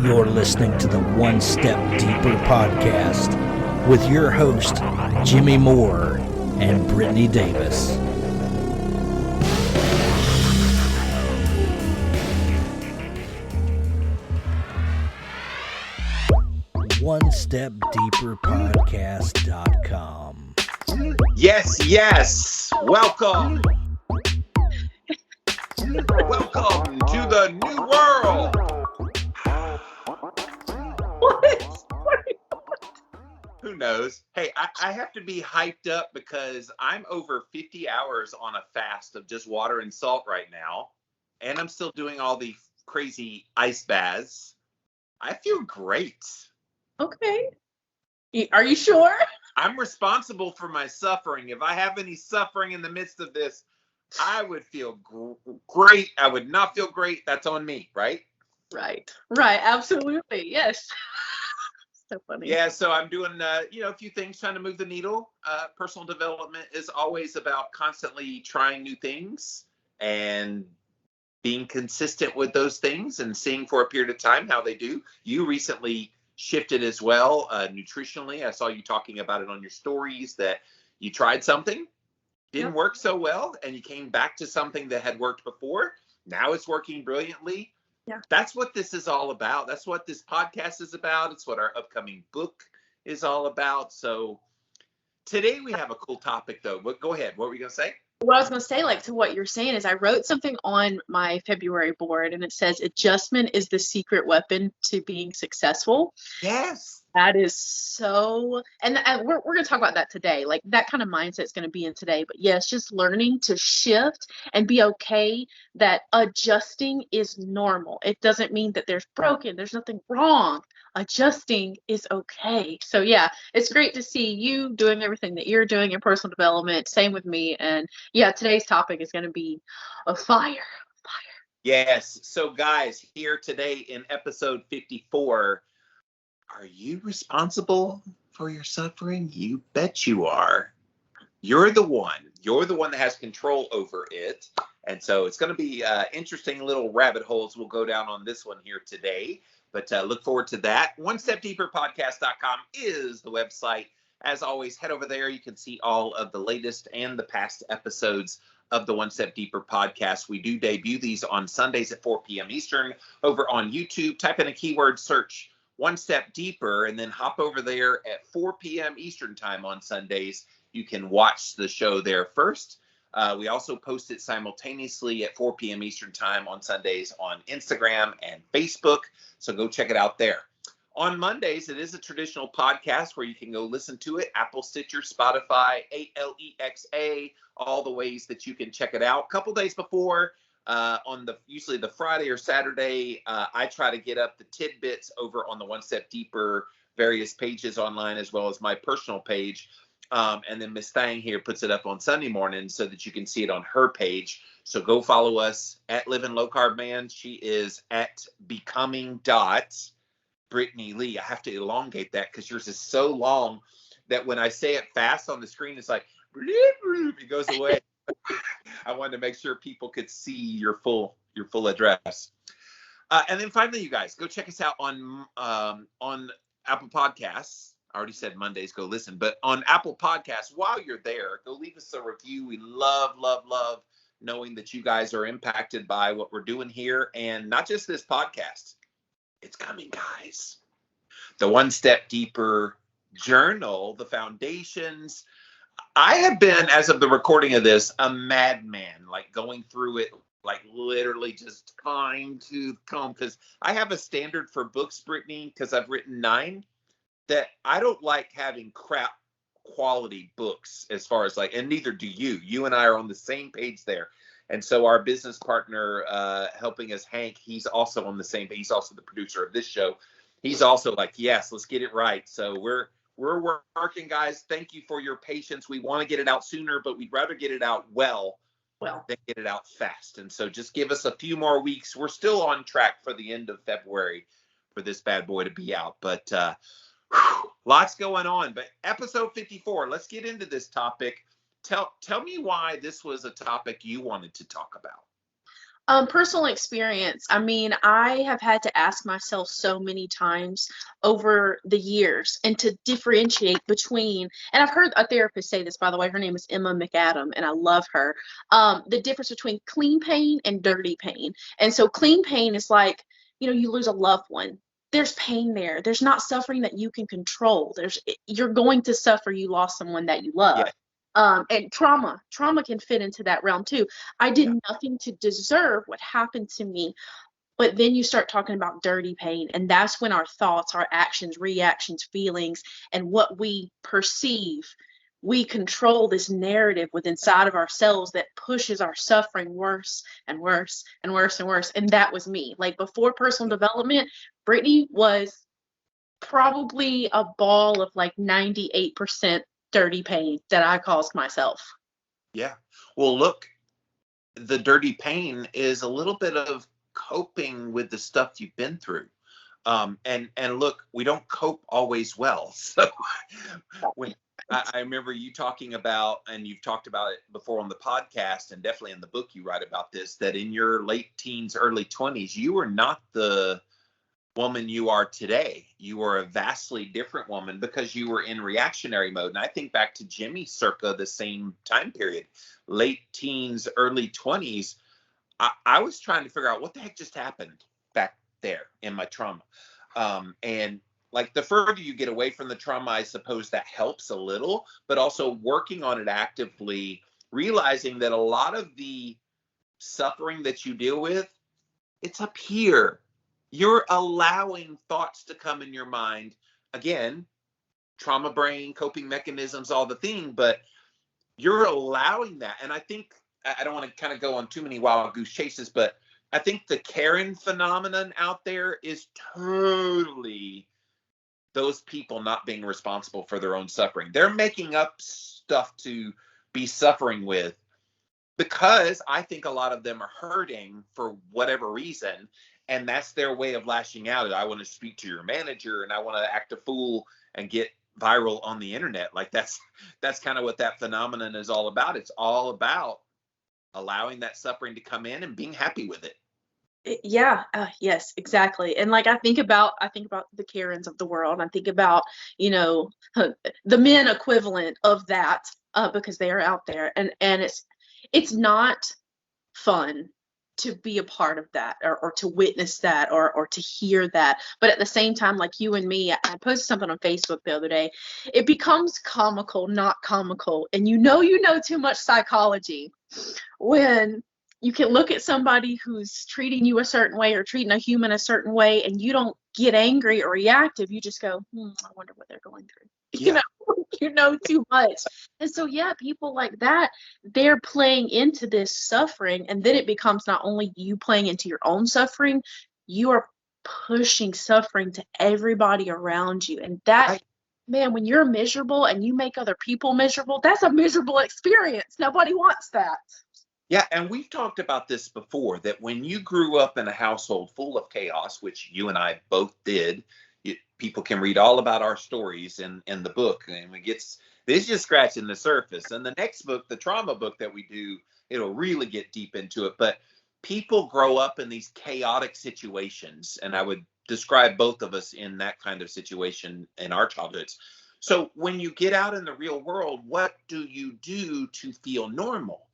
You're listening to the One Step Deeper podcast with your host, Jimmy Moore and Brittany Davis. OneStepDeeperPodcast.com. Yes. Welcome. Welcome to the new world. What? Who knows? Hey, I have to be hyped up because I'm over 50 hours on a fast of just water and salt right now. And I'm still doing all the crazy ice baths. I feel great. Okay. Are you sure? I'm responsible for my suffering. If I have any suffering in the midst of this, I would feel great. I would not feel great. That's on me, right? Right. Absolutely. Yes. So funny. Yeah, so I'm doing, a few things trying to move the needle. Personal development is always about constantly trying new things and being consistent with those things and seeing for a period of time how they do. You recently shifted as well, nutritionally. I saw you talking about it on your stories that you tried something, didn't work so well, and you came back to something that had worked before. Now it's working brilliantly. Yeah. That's what this is all about. That's what this podcast is about. It's what our upcoming book is all about. So today we have a cool topic, though. But go ahead. What were you going to say? What I was going to say, to what you're saying is I wrote something on my February board and it says adjustment is the secret weapon to being successful. Yes. That is so, and we're going to talk about that today. Like that kind of mindset is going to be in today. But yes, just learning to shift and be okay that adjusting is normal. It doesn't mean that there's nothing wrong. Adjusting is okay. So yeah, it's great to see you doing everything that you're doing in personal development. Same with me. And yeah, today's topic is going to be a fire. Yes. So guys, here today in episode 54, are you responsible for your suffering? You bet you are. You're the one that has control over it. And so it's going to be interesting little rabbit holes we'll go down on this one here today. But look forward to that. OneStepDeeperPodcast.com is the website. As always, head over there. You can see all of the latest and the past episodes of the One Step Deeper podcast. We do debut these on Sundays at 4 p.m. Eastern over on YouTube. Type in a keyword search, One Step Deeper, and then hop over there at 4 p.m. Eastern time on Sundays. You can watch the show there first. We also post it simultaneously at 4 p.m. Eastern time on Sundays on Instagram and Facebook. So go check it out there. On Mondays, it is a traditional podcast where you can go listen to it. Apple, Stitcher, Spotify, Alexa, all the ways that you can check it out. A couple days before, on usually the Friday or Saturday, I try to get up the tidbits over on the One Step Deeper various pages online, as well as my personal page. And then Miss Thang here puts it up on Sunday morning so that you can see it on her page. So go follow us at Living Low Carb Man. She is at Becoming Brittany Lee. I have to elongate that because yours is so long that when I say it fast on the screen, it's like it goes away. I wanted to make sure people could see your full address. And then finally, you guys, go check us out on Apple Podcasts. I already said Mondays, go listen. But on Apple Podcasts, while you're there, go leave us a review. We love knowing that you guys are impacted by what we're doing here. And not just this podcast. It's coming, guys. The One Step Deeper Journal, the foundations. I have been, as of the recording of this, a madman, going through it, literally just fine tooth comb. Because I have a standard for books, Brittany, because I've written 9, that I don't like having crap quality books as far as and neither do you. You and I are on the same page there. And so our business partner helping us, Hank, he's also on the same page. He's also the producer of this show. He's also yes, let's get it right. So we're working, guys. Thank you for your patience. We want to get it out sooner, but we'd rather get it out well than get it out fast. And so just give us a few more weeks. We're still on track for the end of February for this bad boy to be out. But lots going on. But episode 54, let's get into this topic. Tell me why this was a topic you wanted to talk about. Personal experience. I mean, I have had to ask myself so many times over the years and to differentiate between, and I've heard a therapist say this, by the way, her name is Emma McAdam, and I love her. The difference between clean pain and dirty pain. And so clean pain is like, you lose a loved one. There's pain there. There's not suffering that you can control. You're going to suffer. You lost someone that you love. Yeah. And trauma can fit into that realm too. I did Yeah. nothing to deserve what happened to me. But then you start talking about dirty pain, and that's when our thoughts, our actions, reactions, feelings, and what we perceive, we control this narrative within inside of ourselves that pushes our suffering worse and worse and worse and worse. And that was me. Like before personal development, Brittany was probably a ball of like 98% dirty pain that I caused myself. Yeah. Well, look, the dirty pain is a little bit of coping with the stuff you've been through. And look, we don't cope always well. So when I remember you talking about, and you've talked about it before on the podcast, and definitely in the book you write about this, that in your late teens, early 20s, you were not the woman you are today. You were a vastly different woman because you were in reactionary mode. And I think back to Jimmy circa the same time period, late teens, early 20s. I was trying to figure out what the heck just happened back there in my trauma. And like the further you get away from the trauma, I suppose that helps a little, but also working on it actively, realizing that a lot of the suffering that you deal with, it's up here. You're allowing thoughts to come in your mind. Again, trauma brain, coping mechanisms, all the thing, but you're allowing that. And I think, I don't want to kind of go on too many wild goose chases, but I think the Karen phenomenon out there is totally those people not being responsible for their own suffering. They're making up stuff to be suffering with because I think a lot of them are hurting for whatever reason. And that's their way of lashing out. I want to speak to your manager and I want to act a fool and get viral on the internet. Like that's kind of what that phenomenon is all about. It's all about allowing that suffering to come in and being happy with it. Yeah, yes, exactly. And like I think about the Karens of the world. I think about, the men equivalent of that, because they are out there, and it's not fun to be a part of that, or to witness that, or to hear that. But at the same time, like you and me, I posted something on Facebook the other day. It becomes comical, not comical. And you know too much psychology when you can look at somebody who's treating you a certain way or treating a human a certain way, and you don't get angry or reactive. You just go, I wonder what they're going through. Yeah. You know too much. And so, yeah, people like that, they're playing into this suffering. And then it becomes not only you playing into your own suffering, you are pushing suffering to everybody around you. And that, man, when you're miserable and you make other people miserable, that's a miserable experience. Nobody wants that. Yeah, and we've talked about this before, that when you grew up in a household full of chaos, which you and I both did, people can read all about our stories in the book, and this is just scratching the surface. And the next book, the trauma book that we do, it'll really get deep into it. But people grow up in these chaotic situations, and I would describe both of us in that kind of situation in our childhoods. So when you get out in the real world, what do you do to feel normal?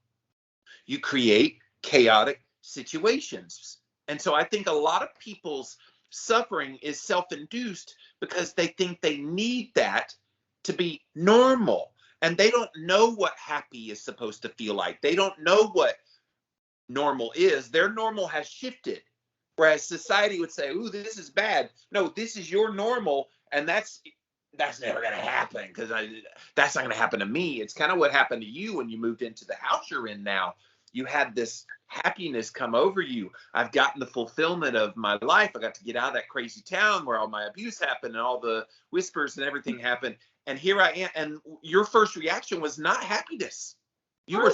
You create chaotic situations. And so I think a lot of people's suffering is self-induced because they think they need that to be normal. And they don't know what happy is supposed to feel like. They don't know what normal is. Their normal has shifted. Whereas society would say, ooh, this is bad. No, this is your normal. And that's never going to happen because that's not going to happen to me. It's kind of what happened to you when you moved into the house you're in now. You had this happiness come over you. I've gotten the fulfillment of my life. I got to get out of that crazy town where all my abuse happened and all the whispers and everything happened. And here I am. And your first reaction was not happiness. You were.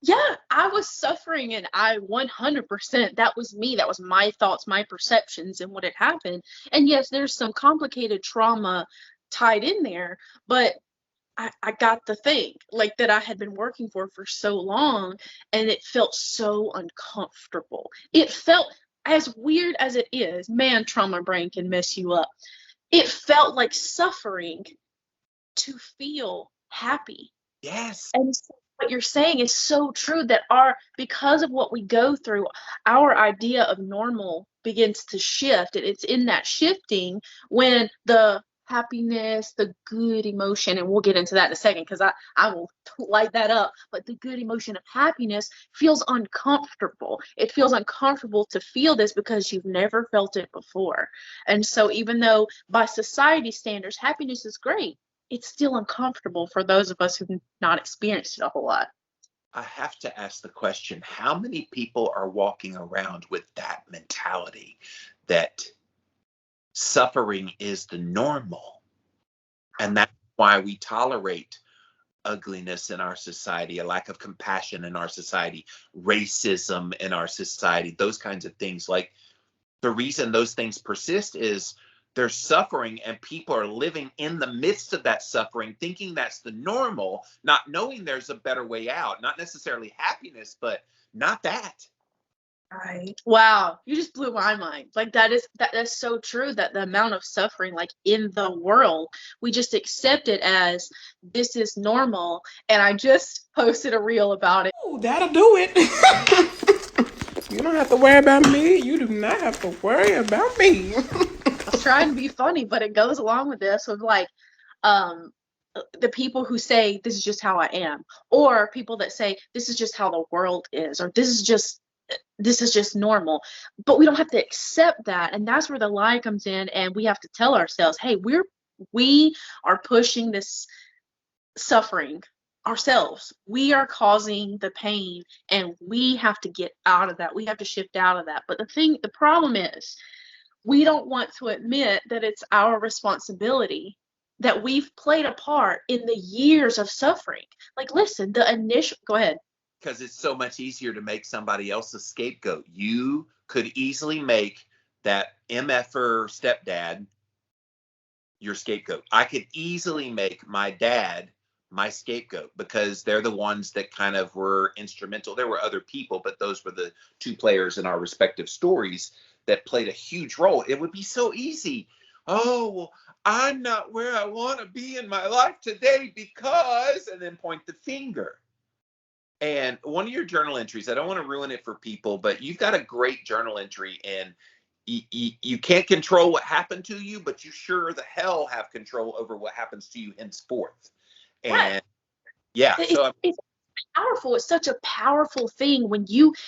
Yeah, I was suffering, and I 100%, that was me. That was my thoughts, my perceptions, and what had happened. And yes, there's some complicated trauma tied in there, but I got the thing like that I had been working for so long, and it felt so uncomfortable. It felt, as weird as it is, man, trauma brain can mess you up. It felt like suffering to feel happy. Yes. And so what you're saying is so true, that because of what we go through, our idea of normal begins to shift. And it's in that shifting when the happiness, the good emotion, and we'll get into that in a second because I will light that up. But the good emotion of happiness feels uncomfortable. It feels uncomfortable to feel this because you've never felt it before. And so even though by society standards, happiness is great, it's still uncomfortable for those of us who've not experienced it a whole lot. I have to ask the question, how many people are walking around with that mentality that suffering is the normal? And that's why we tolerate ugliness in our society, a lack of compassion in our society, racism in our society, those kinds of things. Like, the reason those things persist is there's suffering and people are living in the midst of that suffering, thinking that's the normal, not knowing there's a better way out, not necessarily happiness, but not that. Right. Wow, you just blew my mind. Like that's so true, that the amount of suffering like in the world, we just accept it as this is normal. And I just posted a reel about it. Oh, that'll do it. You don't have to worry about me. You do not have to worry about me. I was trying to be funny, but it goes along with this of like um the people who say this is just how I am, or people that say this is just how the world is, or this is just normal. But we don't have to accept that, and that's where the lie comes in, and we have to tell ourselves, hey, we are pushing this suffering ourselves. We are causing the pain, and we have to get out of that. We have to shift out of that. But the problem is we don't want to admit that it's our responsibility, that we've played a part in the years of suffering. Like, listen, go ahead. Because it's so much easier to make somebody else a scapegoat. You could easily make that MFer stepdad your scapegoat. I could easily make my dad my scapegoat because they're the ones that kind of were instrumental. There were other people, but those were the two players in our respective stories that played a huge role. It would be so easy. Oh, well, I'm not where I want to be in my life today because, and then point the finger. And one of your journal entries, I don't want to ruin it for people, but you've got a great journal entry, and you can't control what happened to you, but you sure the hell have control over what happens to you henceforth. And Right. yeah, so It's powerful. It's such a powerful thing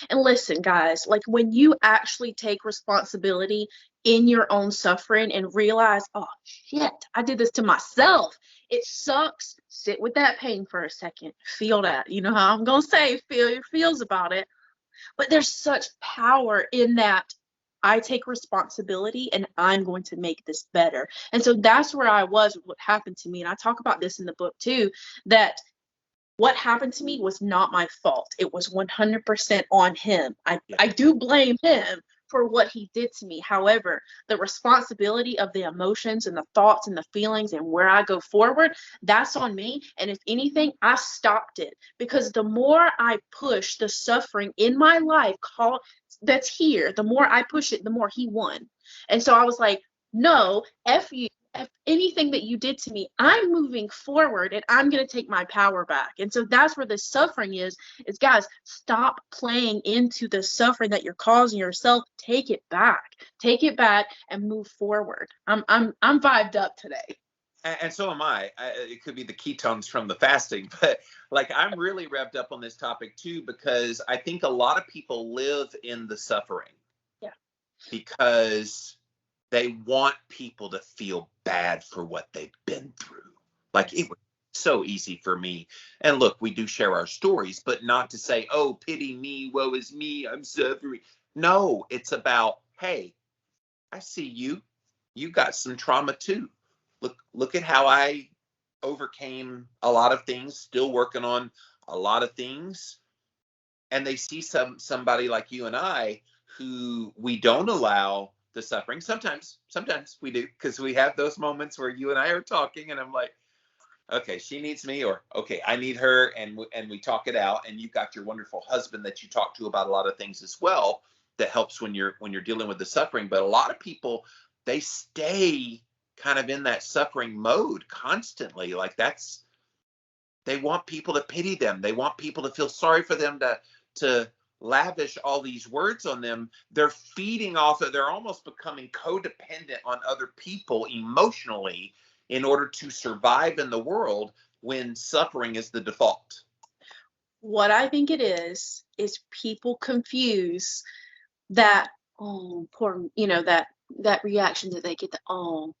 and listen, guys, like when you actually take responsibility in your own suffering and realize, oh shit, I did this to myself. It sucks. Sit with that pain for a second. Feel that. You know how I'm going to say, feel your feels about it. But there's such power in that. I take responsibility and I'm going to make this better. And so that's where I was with what happened to me. And I talk about this in the book too, that what happened to me was not my fault. It was 100% on him. I do blame him for what he did to me. However, the responsibility of the emotions and the thoughts and the feelings and where I go forward, that's on me. And if anything, I stopped it, because the more I push the suffering in my life that's here, the more I push it, the more he won. And so I was like, no, F you. If anything that you did to me, I'm moving forward and I'm going to take my power back. And so that's where the suffering is guys, stop playing into the suffering that you're causing yourself. Take it back and move forward. I'm vibed up today. and so am I. It could be the ketones from the fasting, but like I'm really revved up on this topic too, because I think a lot of people live in the suffering. Yeah. Because they want people to feel bad for what they've been through. Like, it was so easy for me. And look, we do share our stories, but not to say, oh, pity me, woe is me, I'm suffering. No, it's hey, I see you. You got some trauma too. Look at how I overcame a lot of things, still working on a lot of things. And they see somebody like you and I who we don't allow the suffering. Sometimes we do, because we have those moments where you and I are talking and I'm like, okay, she needs me, or okay, I need her, and we talk it out. And you've got your wonderful husband that you talk to about a lot of things as well, that helps when you're dealing with the suffering. But a lot of people, they stay kind of in that suffering mode constantly. Like they want people to pity them. They want people to feel sorry for them, to lavish all these words on them. They're feeding off of, they're almost becoming codependent on other people emotionally in order to survive in the world, when suffering is the default. What I think it is people confuse that, oh, poor, that reaction that they get,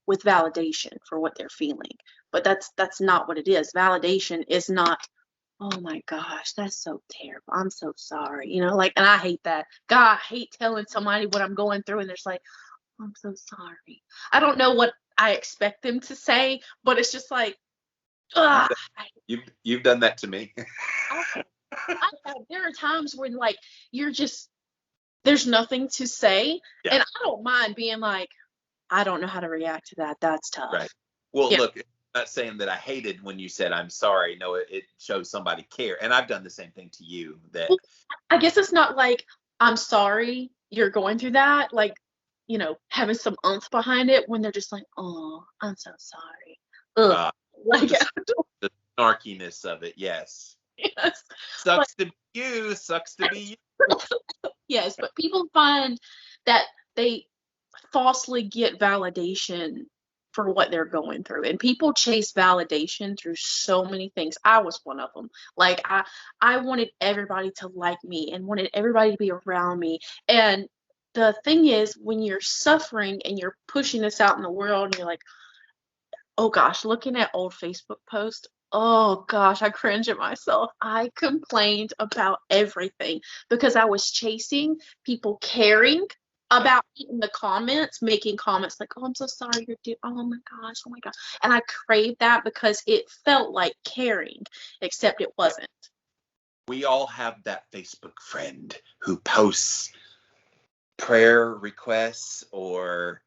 with validation for what they're feeling. But that's not what it is. Validation is not, oh my gosh, that's so terrible, I'm so sorry, and I hate that. God, I hate telling somebody what I'm going through, and they're like, I'm so sorry. I don't know what I expect them to say, but it's just like, ugh. You've done that to me. There are times when, like, there's nothing to say. Yeah. And I don't mind being like, I don't know how to react to that. That's tough. Right. Well, yeah. Look, I'm not saying that I hated when you said I'm sorry. No, it shows somebody care. And I've done the same thing to you. That, well, I guess it's not like, I'm sorry you're going through that, like, having some oomph behind it, when they're just like, oh, I'm so sorry. Ugh. Like, the snarkiness of it. Yes. Yes. Sucks to be you. Sucks to be you. Yes, but people find that they falsely get validation for what they're going through, and people chase validation through so many things. I was one of them. Like, I wanted everybody to like me and wanted everybody to be around me. And the thing is, when you're suffering and you're pushing this out in the world, and you're like, oh gosh, looking at old Facebook posts, oh gosh, I cringe at myself. I complained about everything because I was chasing people caring about me in the comments, making comments like, oh, I'm so sorry you're doing, oh my gosh. And I craved that because it felt like caring, except it wasn't. We all have that Facebook friend who posts prayer requests or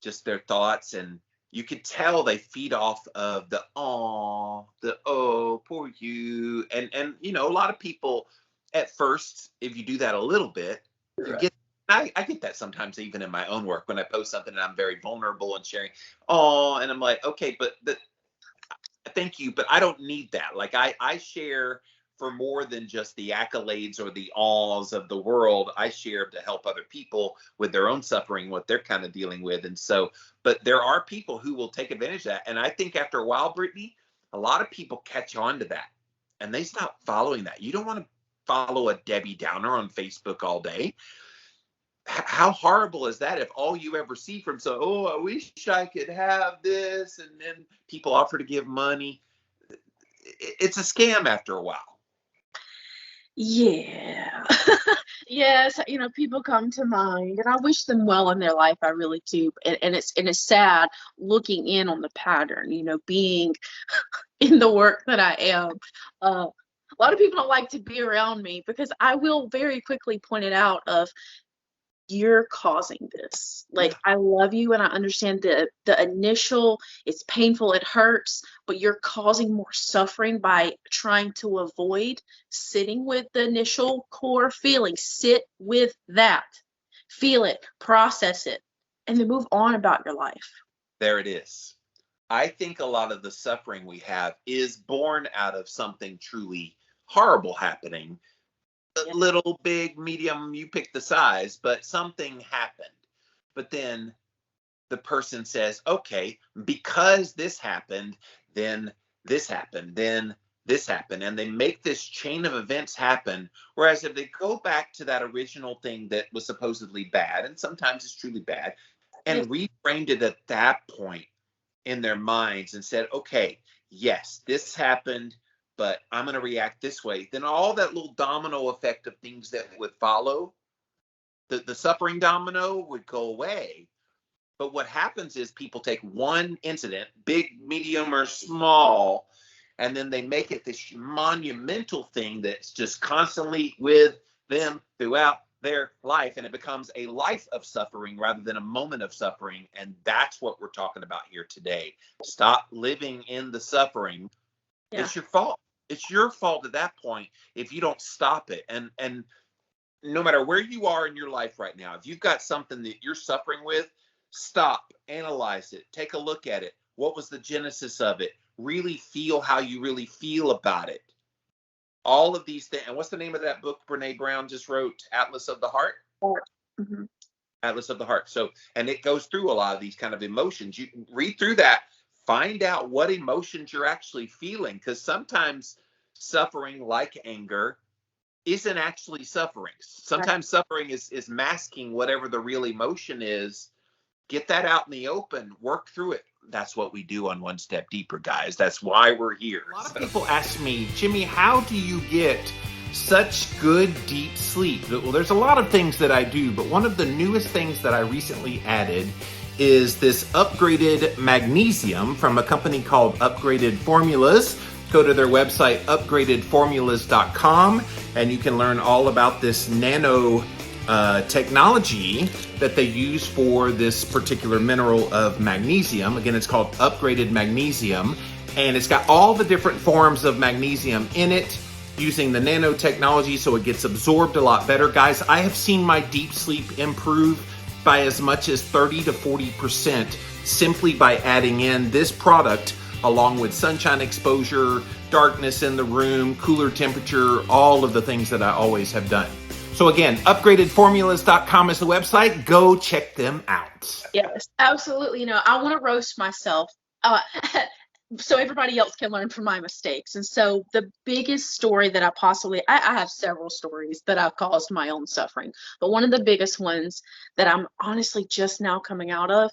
just their thoughts, and you can tell they feed off of the oh poor you, and a lot of people at first, if you do that a little bit, you get. I get that sometimes even in my own work when I post something and I'm very vulnerable and sharing, and I'm like, okay, but thank you, but I don't need that. Like, I share for more than just the accolades or the awes of the world. I share to help other people with their own suffering, what they're kind of dealing with. And so, but there are people who will take advantage of that. And I think after a while, Brittany, a lot of people catch on to that and they stop following that. You don't want to follow a Debbie Downer on Facebook all day. How horrible is that if all you ever see from I wish I could have this, and then people offer to give money. It's a scam after a while. Yeah. Yes, people come to mind, and I wish them well in their life. I really do. And it's sad looking in on the pattern, being in the work that I am. A lot of people don't like to be around me because I will very quickly point it out of, you're causing this. Like, I love you and I understand the initial, it's painful, it hurts, but you're causing more suffering by trying to avoid sitting with the initial core feeling. Sit with that, feel it, process it, and then move on about your life. There it is. I think a lot of the suffering we have is born out of something truly horrible happening. Little, big, medium, you pick the size, but something happened. But then the person says, okay, because this happened, then this happened, then this happened. And they make this chain of events happen. Whereas if they go back to that original thing that was supposedly bad, and sometimes it's truly bad, and reframed it at that point in their minds and said, okay, yes, this happened, but I'm going to react this way, then all that little domino effect of things that would follow, the suffering domino would go away. But what happens is people take one incident, big, medium, or small, and then they make it this monumental thing that's just constantly with them throughout their life, and it becomes a life of suffering rather than a moment of suffering. And that's what we're talking about here today. Stop living in the suffering. Yeah. It's your fault. It's your fault at that point if you don't stop it. And no matter where you are in your life right now, if you've got something that you're suffering with, stop, analyze it, take a look at it. What was the genesis of it? Really feel how you really feel about it. All of these things. And what's the name of that book Brene Brown just wrote? Atlas of the Heart? Mm-hmm. Atlas of the Heart. So, and it goes through a lot of these kind of emotions. You read through that, find out what emotions you're actually feeling, because sometimes suffering, like anger, isn't actually suffering. Sometimes suffering is masking whatever the real emotion is. Get that out in the open, work through it. That's what we do on One Step Deeper, guys. That's why we're here. A lot of people ask me, Jimmy, how do you get such good deep sleep? Well, there's a lot of things that I do, but one of the newest things that I recently added is this upgraded magnesium from a company called Upgraded Formulas. Go to their website, upgradedformulas.com, and you can learn all about this nano technology that they use for this particular mineral of magnesium. Again, it's called Upgraded Magnesium, and it's got all the different forms of magnesium in it using the nanotechnology, so it gets absorbed a lot better. Guys, I have seen my deep sleep improve by as much as 30 to 40% simply by adding in this product along with sunshine exposure, darkness in the room, cooler temperature, all of the things that I always have done. So again, upgradedformulas.com is the website. Go check them out. Yes, absolutely. You know, I want to roast myself so everybody else can learn from my mistakes. And so the biggest story that I have several stories that I've caused my own suffering, but one of the biggest ones that I'm honestly just now coming out of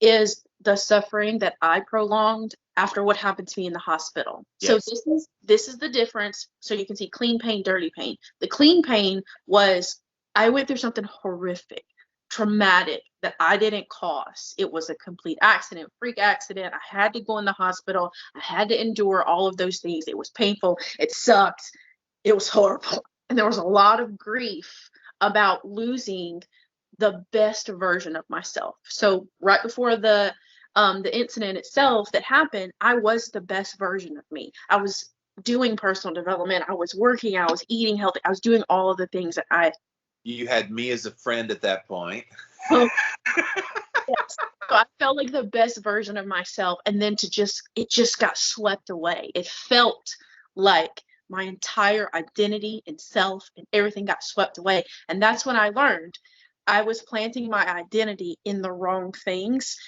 is the suffering that I prolonged after what happened to me in the hospital. Yes. So this is the difference. So you can see clean pain, dirty pain. The clean pain was I went through something horrific, traumatic that I didn't cause. It was a complete accident, freak accident. I had to go in the hospital. I had to endure all of those things. It was painful. It sucked. It was horrible. And there was a lot of grief about losing the best version of myself. So right before the incident itself that happened, I was the best version of me. I was doing personal development. I was working. I was eating healthy. I was doing all of the things that You had me as a friend at that point. Yes. So I felt like the best version of myself, and then it just got swept away. It felt like my entire identity and self and everything got swept away. And that's when I learned I was planting my identity in the wrong things.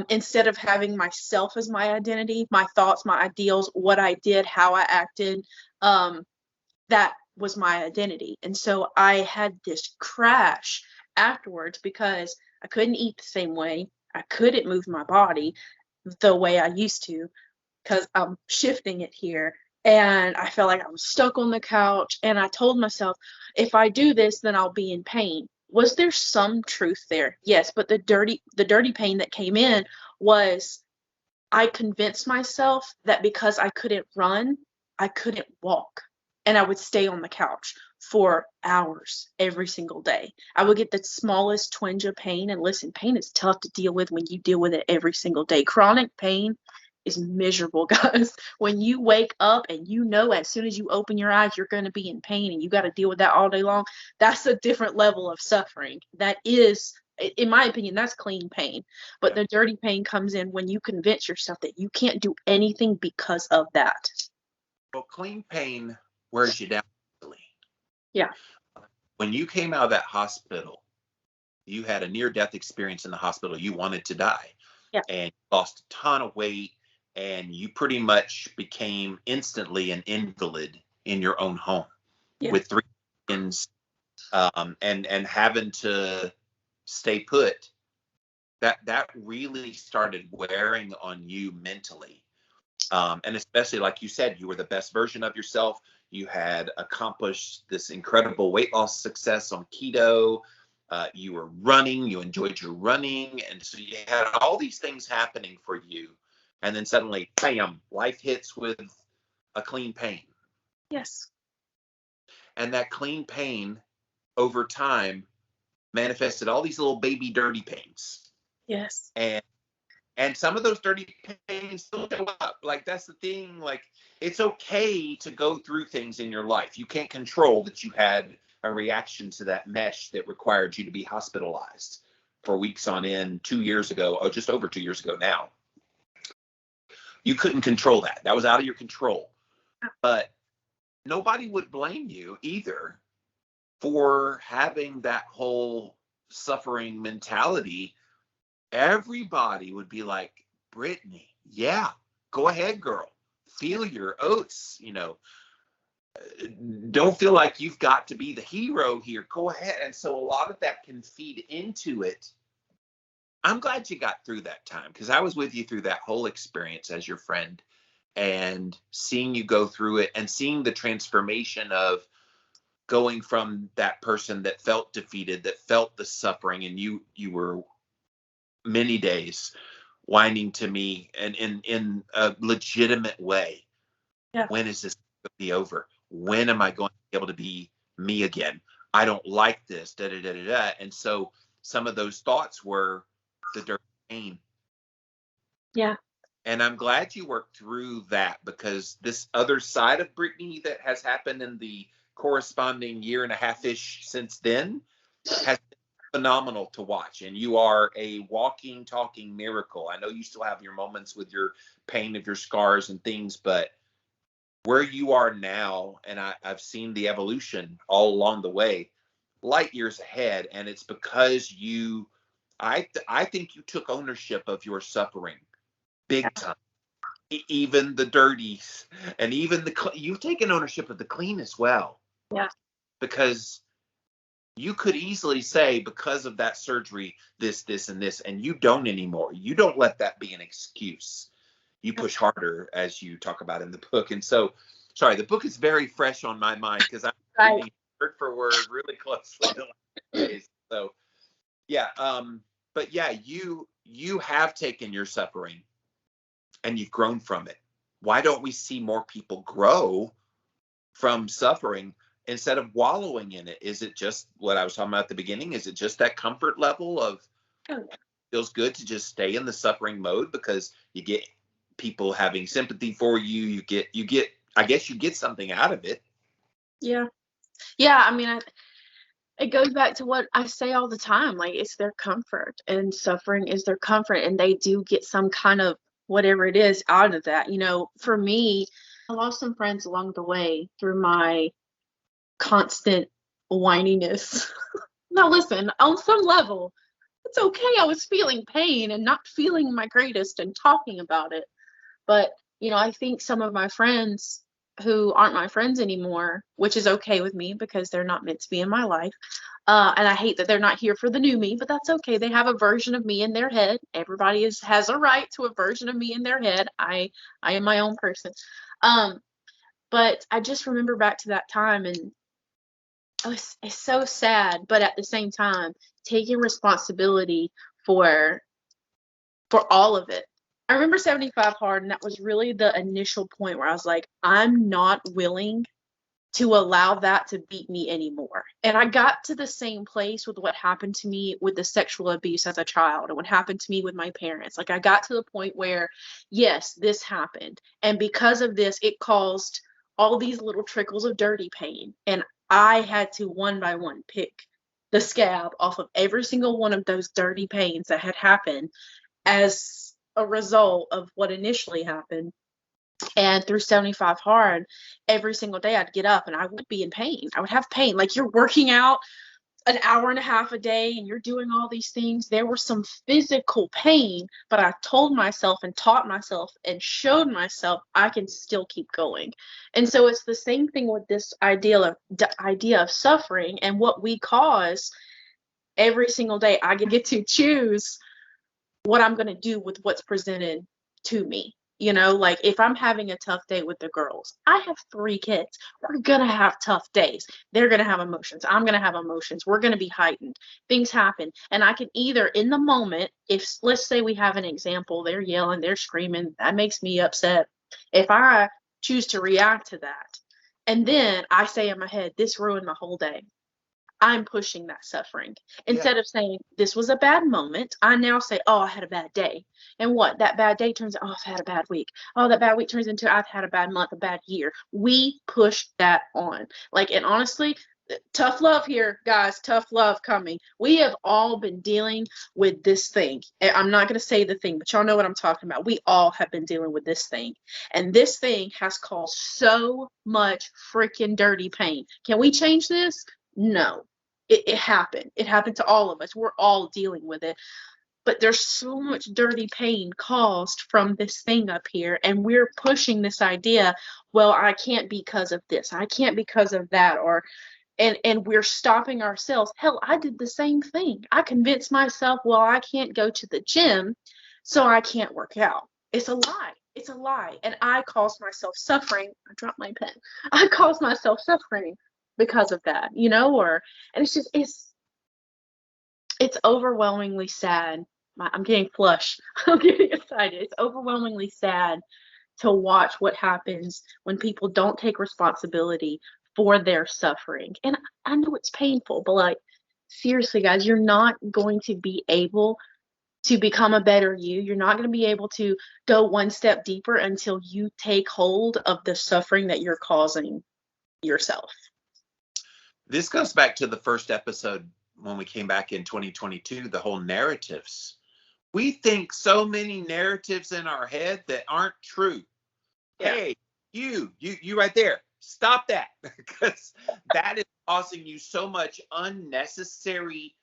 Instead of having myself as my identity, my thoughts, my ideals, what I did, how I acted, that was my identity. And so I had this crash afterwards because I couldn't eat the same way. I couldn't move my body the way I used to because I'm shifting it here. And I felt like I was stuck on the couch. And I told myself, if I do this, then I'll be in pain. Was there some truth there? Yes, but the dirty pain that came in was I convinced myself that because I couldn't run, I couldn't walk. And I would stay on the couch for hours every single day. I would get the smallest twinge of pain. And listen, pain is tough to deal with when you deal with it every single day. Chronic pain is miserable, guys. When you wake up and you know as soon as you open your eyes, you're going to be in pain and you got to deal with that all day long, that's a different level of suffering. That is, in my opinion, that's clean pain. But the dirty pain comes in when you convince yourself that you can't do anything because of that. Well, clean pain wears you down. Yeah. When you came out of that hospital, you had a near-death experience in the hospital. You wanted to die. Yeah. And you lost a ton of weight, and you pretty much became instantly an invalid in your own home. Yeah. With 3 kids, and having to stay put. That really started wearing on you mentally. And especially, like you said, you were the best version of yourself. You had accomplished this incredible weight loss success on keto. You were running. You enjoyed your running. And so you had all these things happening for you. And then suddenly, bam, life hits with a clean pain. Yes. And that clean pain over time manifested all these little baby dirty pains. Yes. And some of those dirty pains still show up. Like, that's the thing. Like, it's okay to go through things in your life. You can't control that you had a reaction to that mesh that required you to be hospitalized for weeks on end 2 years ago, or just over 2 years ago now. You couldn't control that. That was out of your control. But nobody would blame you either for having that whole suffering mentality. Everybody would be like, Brittany, yeah, go ahead, girl. Feel your oats, Don't feel like you've got to be the hero here. Go ahead. And so a lot of that can feed into it. I'm glad you got through that time, because I was with you through that whole experience as your friend, and seeing you go through it and seeing the transformation of going from that person that felt defeated, that felt the suffering, and you were many days whining to me and in a legitimate way. Yeah. When is this going to be over? When am I going to be able to be me again? I don't like this, da da da da da. And so some of those thoughts were the dirty pain. Yeah. And I'm glad you worked through that, because this other side of Brittany that has happened in the corresponding year and a half-ish since then has been phenomenal to watch. And you are a walking, talking miracle. I know you still have your moments with your pain of your scars and things, but where you are now, and I've seen the evolution all along the way, light years ahead. And it's because I think you took ownership of your suffering big time. Even the dirties, and even you've taken ownership of the clean as well. Yeah. Because you could easily say, because of that surgery, this, and this, and you don't anymore. You don't let that be an excuse. You push harder, as you talk about in the book. And so, sorry, the book is very fresh on my mind, because I'm reading word for word really closely the last days. So, yeah. But yeah, you have taken your suffering and you've grown from it. Why don't we see more people grow from suffering instead of wallowing in it? Is it just what I was talking about at the beginning? Is it just that comfort level of feels good to just stay in the suffering mode because you get people having sympathy for you? You get I guess you get something out of it. Yeah. I mean, it goes back to what I say all the time. Like, it's their comfort, and suffering is their comfort, and they do get some kind of whatever it is out of that. For me, I lost some friends along the way through my constant whininess. Now, listen, on some level, it's okay. I was feeling pain and not feeling my greatest and talking about it. But, I think some of my friends who aren't my friends anymore, which is okay with me because they're not meant to be in my life. And I hate that they're not here for the new me, but that's okay. They have a version of me in their head. Everybody has a right to a version of me in their head. I am my own person. But I just remember back to that time, and it's so sad, but at the same time, taking responsibility for all of it. I remember 75 hard, and that was really the initial point where I was like, I'm not willing to allow that to beat me anymore. And I got to the same place with what happened to me with the sexual abuse as a child, and what happened to me with my parents. Like, I got to the point where, yes, this happened. And because of this, it caused all these little trickles of dirty pain. And I had to, one by one, pick the scab off of every single one of those dirty pains that had happened as a result of what initially happened. And through 75 hard, every single day I'd get up and I would be in pain. I would have pain. Like, you're working out an hour and a half a day and you're doing all these things. There was some physical pain, but I told myself and taught myself and showed myself I can still keep going. And so it's the same thing with this idea of suffering and what we cause. Every single day I get to choose what I'm going to do with what's presented to me. Like, if I'm having a tough day with the girls, I have 3 kids. We're going to have tough days. They're going to have emotions. I'm going to have emotions. We're going to be heightened. Things happen. And I can either, in the moment, if, let's say we have an example, they're yelling, they're screaming, that makes me upset. If I choose to react to that, and then I say in my head, this ruined my whole day, I'm pushing that suffering. Instead of saying, this was a bad moment, I now say, oh, I had a bad day. And what? That bad day turns out, oh, I've had a bad week. Oh, that bad week turns into, I've had a bad month, a bad year. We push that on. Like, and honestly, tough love here, guys. Tough love coming. We have all been dealing with this thing. I'm not going to say the thing, but y'all know what I'm talking about. We all have been dealing with this thing. And this thing has caused so much freaking dirty pain. Can we change this? No. It happened. It happened to all of us. We're all dealing with it. But there's so much dirty pain caused from this thing up here. And we're pushing this idea, well, I can't because of this. I can't because of that. And we're stopping ourselves. Hell, I did the same thing. I convinced myself, well, I can't go to the gym, so I can't work out. It's a lie. It's a lie. And I caused myself suffering. I dropped my pen. I caused myself suffering because of that, and it's just, it's overwhelmingly sad. I'm getting flush. I'm getting excited. It's overwhelmingly sad to watch what happens when people don't take responsibility for their suffering. And I know it's painful, but like, seriously, guys, you're not going to be able to become a better you. You're not going to be able to go one step deeper until you take hold of the suffering that you're causing yourself. This goes back to the first episode when we came back in 2022, the whole narratives. We think so many narratives in our head that aren't true. Yeah. Hey, you right there. Stop that, because that is causing you so much unnecessary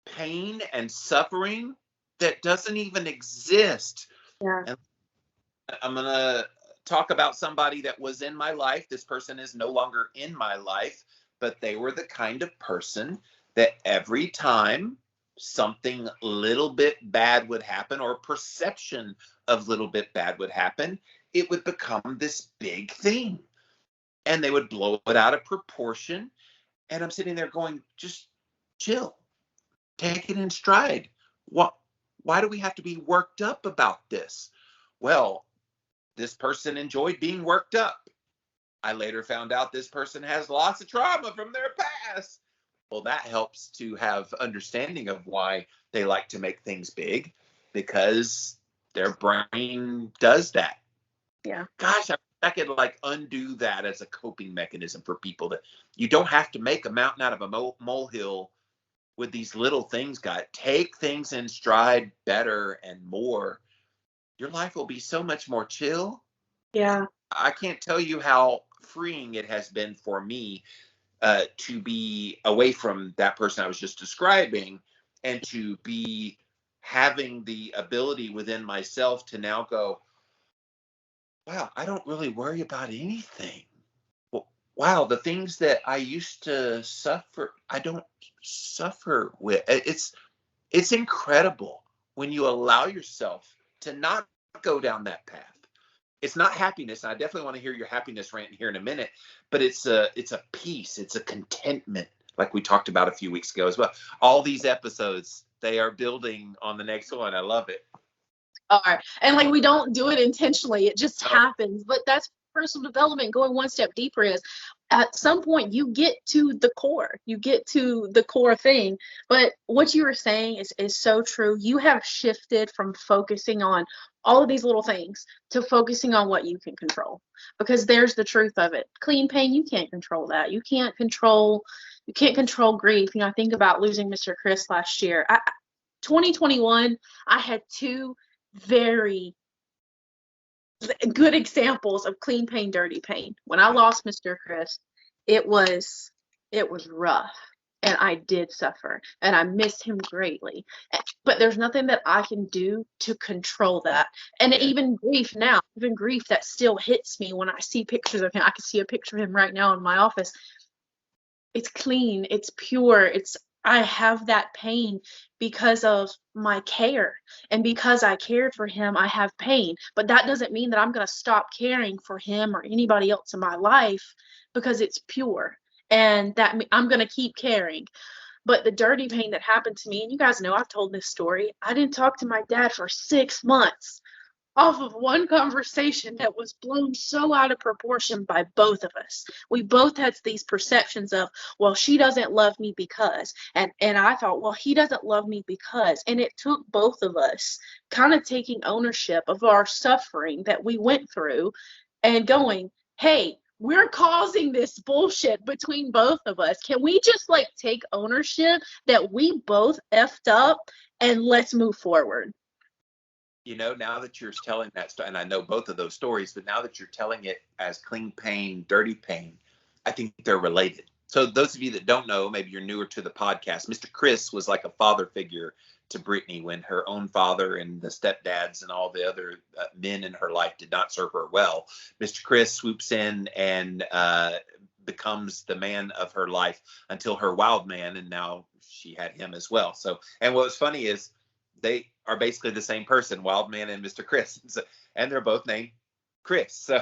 pain and suffering that doesn't even exist. Yeah. And I'm going to talk about somebody that was in my life. This person is no longer in my life, but they were the kind of person that every time something little bit bad would happen, or perception of little bit bad would happen, it would become this big thing. And they would blow it out of proportion. And I'm sitting there going, just chill. Take it in stride. Why do we have to be worked up about this? Well, this person enjoyed being worked up. I later found out this person has lots of trauma from their past. Well, that helps to have understanding of why they like to make things big, because their brain does that. Yeah. Gosh, I could like undo that as a coping mechanism for people, that you don't have to make a mountain out of a molehill with these little things. Take things in stride better and more. Your life will be so much more chill. Yeah. I can't tell you how freeing it has been for me to be away from that person I was just describing, and to be having the ability within myself to now go, wow, I don't really worry about anything. Wow, the things that I used to suffer, I don't suffer with. It's incredible when you allow yourself to not go down that path. It's not happiness. And I definitely want to hear your happiness rant here in a minute, but it's a peace. It's a contentment, like we talked about a few weeks ago as well. All these episodes, they are building on the next one. I love it. All right. And like, we don't do it intentionally. It just happens. But that's personal development. Going one step deeper is, at some point you get to the core. You get to the core thing. But what you were saying is so true. You have shifted from focusing on all of these little things to focusing on what you can control. Because there's the truth of it. Clean pain, you can't control that. You can't control grief. I think about losing Mr. Chris last year. 2021, I had two very good examples of clean pain, dirty pain. When I lost Mr. Chris, it was rough, and I did suffer, and I miss him greatly. But there's nothing that I can do to control that. And even grief now, that still hits me when I see pictures of him. I can see a picture of him right now in my office. It's clean, it's pure, I have that pain because of my care, and because I cared for him, I have pain. But that doesn't mean that I'm going to stop caring for him or anybody else in my life, because it's pure, and that I'm going to keep caring. But the dirty pain that happened to me, and you guys know I've told this story, I didn't talk to my dad for 6 months. off of one conversation that was blown so out of proportion by both of us. We both had these perceptions of, well, she doesn't love me because, and I thought, well, he doesn't love me because. And it took both of us kind of taking ownership of our suffering that we went through and going, hey, we're causing this bullshit between both of us. Can we just like take ownership that we both effed up and let's move forward? You know, now that you're telling that story, and I know both of those stories, but now that you're telling it as clean pain, dirty pain, I think they're related. So those of you that don't know, maybe you're newer to the podcast, Mr. Chris was like a father figure to Brittany when her own father and the stepdads and all the other men in her life did not serve her well. Mr. Chris swoops in and becomes the man of her life until her wild man, and now she had him as well. So, and what was funny is they are basically the same person, Wild Man and Mr. Chris. So, and they're both named Chris. So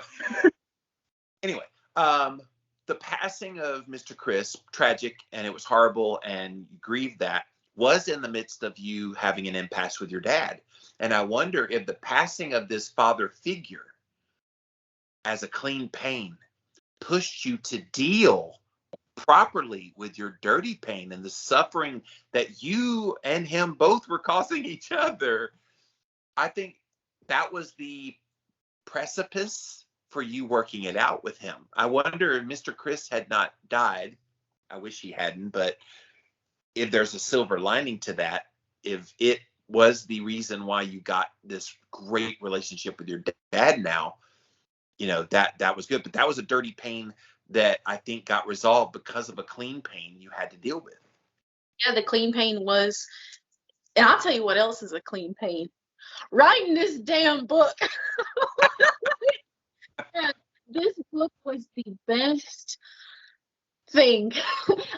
anyway, the passing of Mr. Chris, tragic, and it was horrible, and you grieved that, was in the midst of you having an impasse with your dad. And I wonder if the passing of this father figure as a clean pain pushed you to deal properly with your dirty pain and the suffering that you and him both were causing each other. I think that was the precipice for you working it out with him. I wonder if Mr. Chris had not died. I wish he hadn't, but if there's a silver lining to that, if it was the reason why you got this great relationship with your dad now, you know, that was good. But that was a dirty pain that I think got resolved because of a clean pain you had to deal with. Yeah, the clean pain was, and I'll tell you what else is a clean pain. Writing this damn book. And this book was the best thing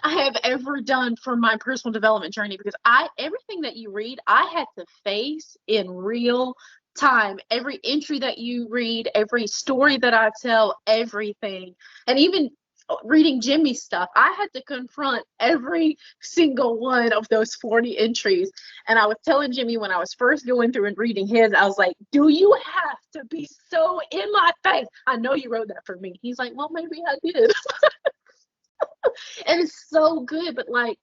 I have ever done for my personal development journey, because everything that you read, I had to face in real time. Every entry that you read, every story that I tell, everything. And even reading Jimmy's stuff, I had to confront every single one of those 40 entries. And I was telling Jimmy when I was first going through and reading his, I was like, do you have to be so in my face? I know you wrote that for me. He's like, well, maybe I did. And it's so good, but like,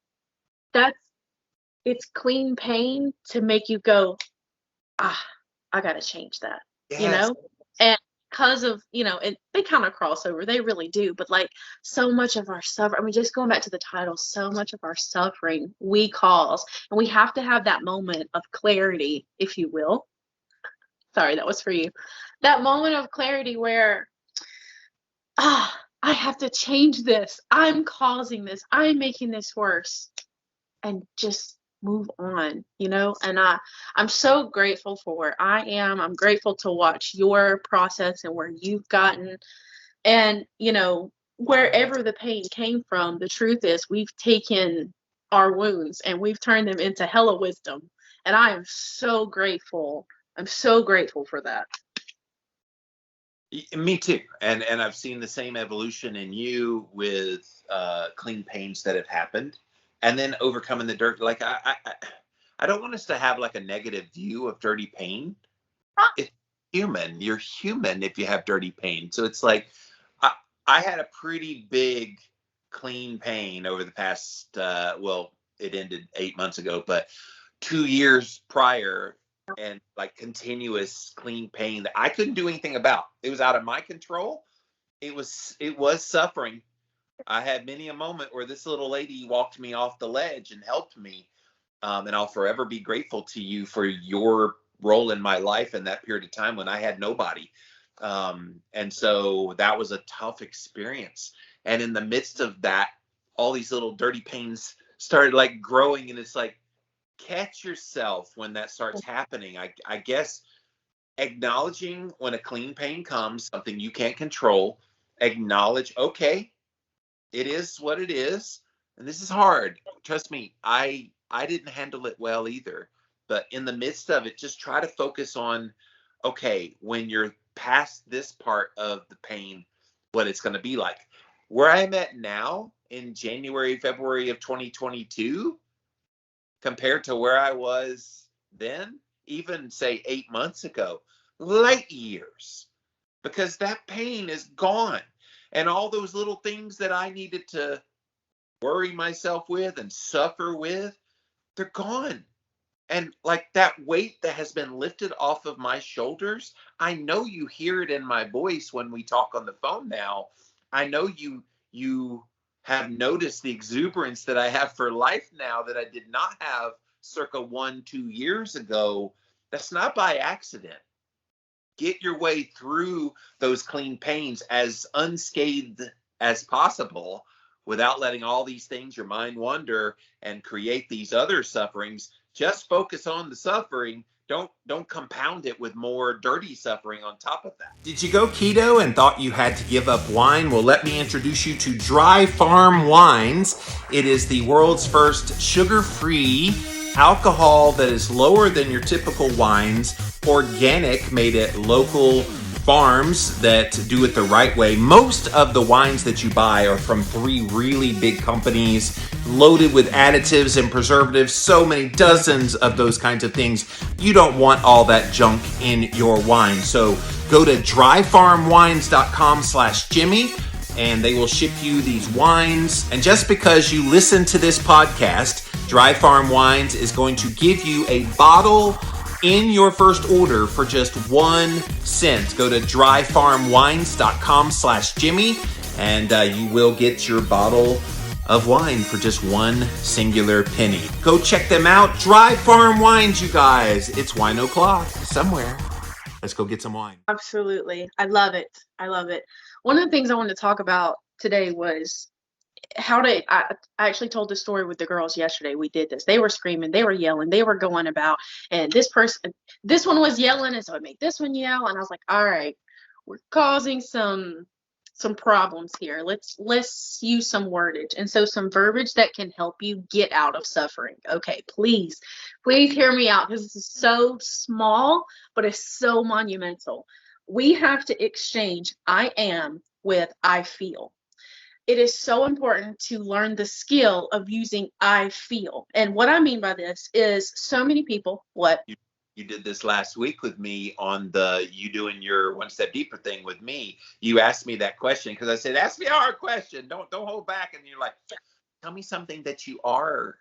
it's clean pain to make you go, I gotta change that. Yes. You know? And because of, and they kind of cross over, they really do, but like, so much of our suffering, I mean, just going back to the title, so much of our suffering we cause, and we have to have that moment of clarity, if you will. Sorry, that was for you. That moment of clarity where, I have to change this. I'm causing this. I'm making this worse. And just move on, And I'm so grateful for where I am. I'm grateful to watch your process and where you've gotten. And, wherever the pain came from, the truth is we've taken our wounds and we've turned them into hella wisdom. And I am so grateful. I'm so grateful for that. Me too. And I've seen the same evolution in you with clean pains that have happened, and then overcoming the dirt. Like I don't want us to have like a negative view of dirty pain. It's human. You're human if you have dirty pain. So it's like I had a pretty big clean pain over the past it ended 8 months ago, but 2 years prior, and like continuous clean pain that I couldn't do anything about. It was out of my control. It was suffering. I had many a moment where this little lady walked me off the ledge and helped me. And I'll forever be grateful to you for your role in my life in that period of time when I had nobody. And so that was a tough experience. And in the midst of that, all these little dirty pains started like growing, and it's like, catch yourself when that starts happening. I guess acknowledging when a clean pain comes, something you can't control, acknowledge, okay, it is what it is. And this is hard. Trust me, I didn't handle it well either. But in the midst of it, just try to focus on, okay, when you're past this part of the pain, what it's going to be like. Where I'm at now in January, February of 2022, compared to where I was then, even say 8 months ago, light years, because that pain is gone. And all those little things that I needed to worry myself with and suffer with, they're gone. And like that weight that has been lifted off of my shoulders, I know you hear it in my voice when we talk on the phone now. I know you have noticed the exuberance that I have for life now that I did not have circa 1-2 years ago. That's not by accident. Get your way through those clean pains as unscathed as possible without letting all these things, your mind wander and create these other sufferings. Just focus on the suffering. Don't compound it with more dirty suffering on top of that. Did you go keto and thought you had to give up wine? Well, let me introduce you to Dry Farm Wines. It is the world's first sugar-free alcohol that is lower than your typical wines, organic, made at local farms that do it the right way. Most of the wines that you buy are from 3 really big companies, loaded with additives and preservatives, so many dozens of those kinds of things. You don't want all that junk in your wine. So go to dryfarmwines.com/Jimmy and they will ship you these wines. And just because you listen to this podcast, Dry Farm Wines is going to give you a bottle in your first order for just 1 cent. Go to dryfarmwines.com/Jimmy and you will get your bottle of wine for just 1 singular penny. Go check them out. Dry Farm Wines, you guys. It's wine o'clock somewhere. Let's go get some wine. Absolutely. I love it. I love it. One of the things I wanted to talk about today was I actually told this story with the girls yesterday. We did this. They were screaming, they were yelling, they were going about, and this one was yelling, and so it made this one yell, and I was like, all right, we're causing some problems here. Let's use some wordage, and so some verbiage that can help you get out of suffering. Okay, please hear me out, because this is so small, but it's so monumental. We have to exchange I am with I feel. It is so important to learn the skill of using I feel. And what I mean by this is so many people, You did this last week with me on you doing your one step deeper thing with me. You asked me that question because I said, ask me a hard question. Don't hold back. And you're like, tell me something that you are.